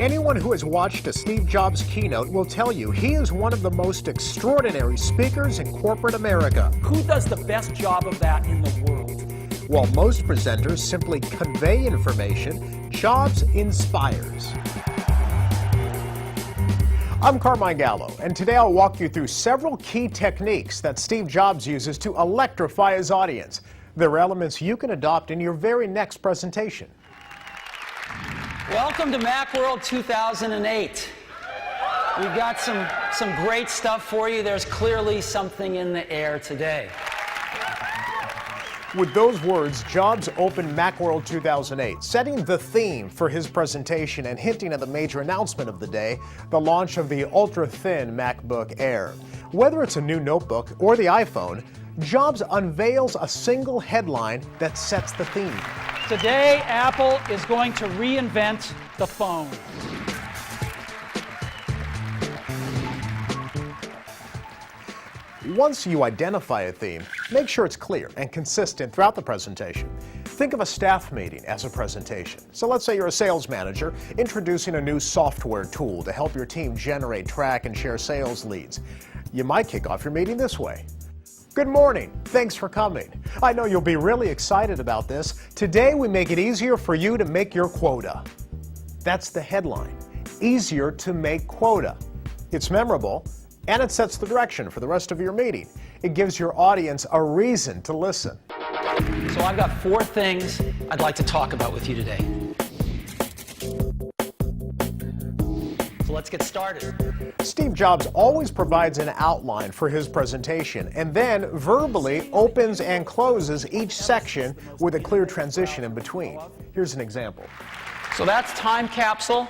Anyone who has watched a Steve Jobs keynote will tell you he is one of the most extraordinary speakers in corporate America. Who does the best job of that in the world? While most presenters simply convey information, Jobs inspires. I'm Carmine Gallo, and today I'll walk you through several key techniques that Steve Jobs uses to electrify his audience. They're elements you can adopt in your very next presentation. Welcome to Macworld 2008. We've got some great stuff for you. There's clearly something in the air today. With those words, Jobs opened Macworld 2008, setting the theme for his presentation and hinting at the major announcement of the day, the launch of the ultra-thin MacBook Air. Whether it's a new notebook or the iPhone, Jobs unveils a single headline that sets the theme. Today, Apple is going to reinvent the phone. Once you identify a theme, make sure it's clear and consistent throughout the presentation. Think of a staff meeting as a presentation. So let's say you're a sales manager introducing a new software tool to help your team generate, track, and share sales leads. You might kick off your meeting this way. Good morning. Thanks for coming. I know you'll be really excited about this. Today we make it easier for you to make your quota. That's the headline. Easier to make quota. It's memorable, and it sets the direction for the rest of your meeting. It gives your audience a reason to listen. So I've got 4 things I'd like to talk about with you today. So let's get started. Steve Jobs always provides an outline for his presentation and then verbally opens and closes each section with a clear transition in between. Here's an example. So that's Time Capsule,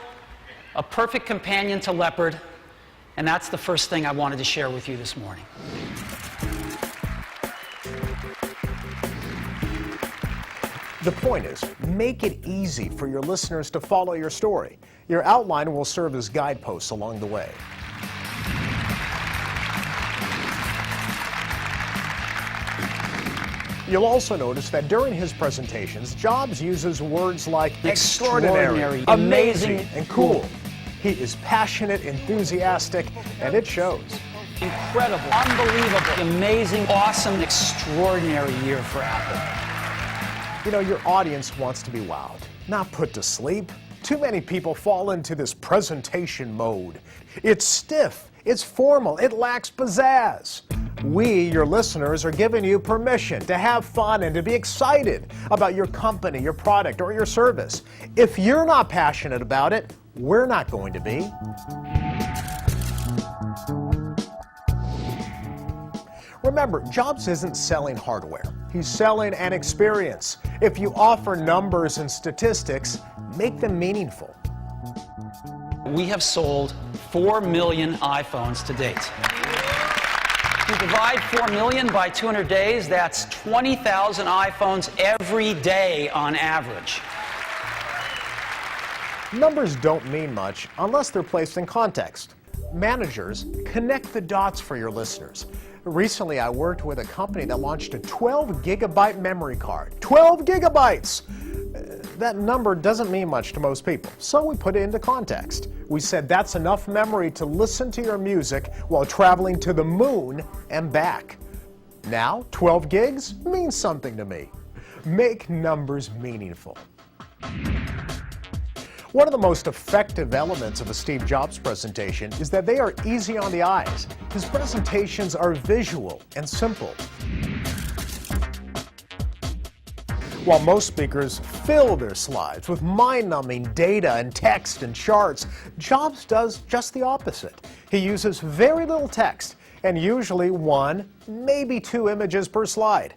a perfect companion to Leopard, and that's the first thing I wanted to share with you this morning. The point is, make it easy for your listeners to follow your story. Your outline will serve as guideposts along the way. You'll also notice that during his presentations, Jobs uses words like extraordinary, amazing, and cool. He is passionate, enthusiastic, and it shows. Incredible, unbelievable, amazing, awesome, extraordinary year for Apple. You know, your audience wants to be wowed, not put to sleep. Too many people fall into this presentation mode. It's stiff, it's formal, it lacks pizzazz. We, your listeners, are giving you permission to have fun and to be excited about your company, your product, or your service. If you're not passionate about it, we're not going to be. Remember, Jobs isn't selling hardware. He's selling an experience. If you offer numbers and statistics, make them meaningful. We have sold 4 million iPhones to date. If you divide 4 million by 200 days, that's 20,000 iPhones every day on average. Numbers don't mean much unless they're placed in context. Managers, connect the dots for your listeners. Recently, I worked with a company that launched a 12-gigabyte memory card. 12 gigabytes! That number doesn't mean much to most people, so we put it into context. We said that's enough memory to listen to your music while traveling to the moon and back. Now, 12 gigs means something to me. Make numbers meaningful. One of the most effective elements of a Steve Jobs presentation is that they are easy on the eyes. His presentations are visual and simple. While most speakers fill their slides with mind-numbing data and text and charts, Jobs does just the opposite. He uses very little text and usually 1, maybe 2 images per slide.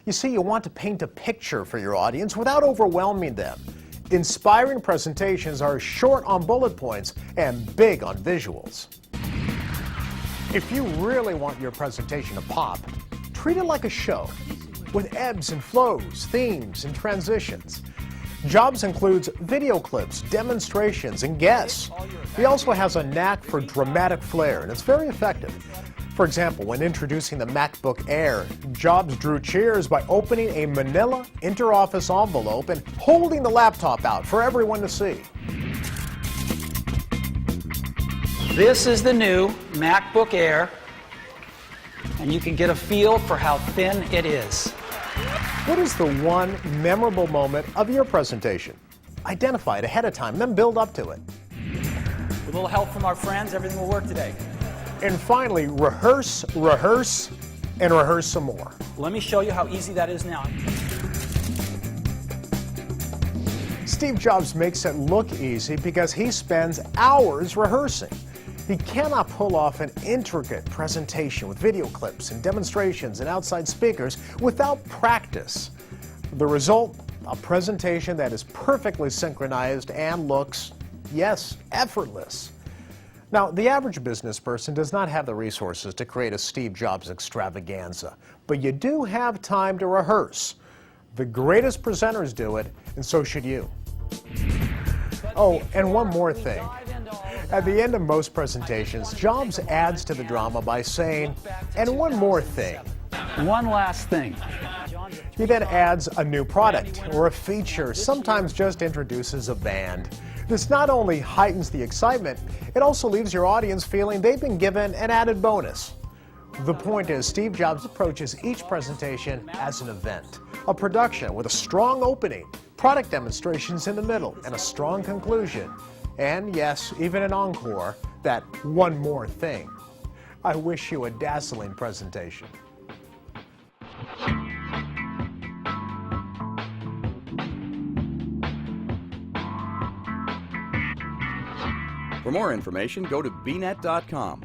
You see, you want to paint a picture for your audience without overwhelming them. Inspiring presentations are short on bullet points and big on visuals. If you really want your presentation to pop, treat it like a show, with ebbs and flows, themes, and transitions. Jobs includes video clips, demonstrations, and guests. He also has a knack for dramatic flair, and it's very effective. For example, when introducing the MacBook Air, Jobs drew cheers by opening a manila interoffice envelope and holding the laptop out for everyone to see. This is the new MacBook Air, and you can get a feel for how thin it is. What is the one memorable moment of your presentation? Identify it ahead of time, then build up to it. With a little help from our friends, everything will work today. And finally, rehearse, rehearse, and rehearse some more. Let me show you how easy that is now. Steve Jobs makes it look easy because he spends hours rehearsing. He cannot pull off an intricate presentation with video clips and demonstrations and outside speakers without practice. The result, a presentation that is perfectly synchronized and looks, yes, effortless. Now, the average business person does not have the resources to create a Steve Jobs extravaganza, but you do have time to rehearse. The greatest presenters do it, and so should you. Oh, and one more thing. At the end of most presentations, Jobs adds to the drama by saying, "And one more thing." One last thing. He then adds a new product or a feature, sometimes just introduces a band. This not only heightens the excitement, it also leaves your audience feeling they've been given an added bonus. The point is, Steve Jobs approaches each presentation as an event, a production with a strong opening, product demonstrations in the middle, and a strong conclusion. And yes, even an encore, that one more thing. I wish you a dazzling presentation. For more information, go to bnet.com.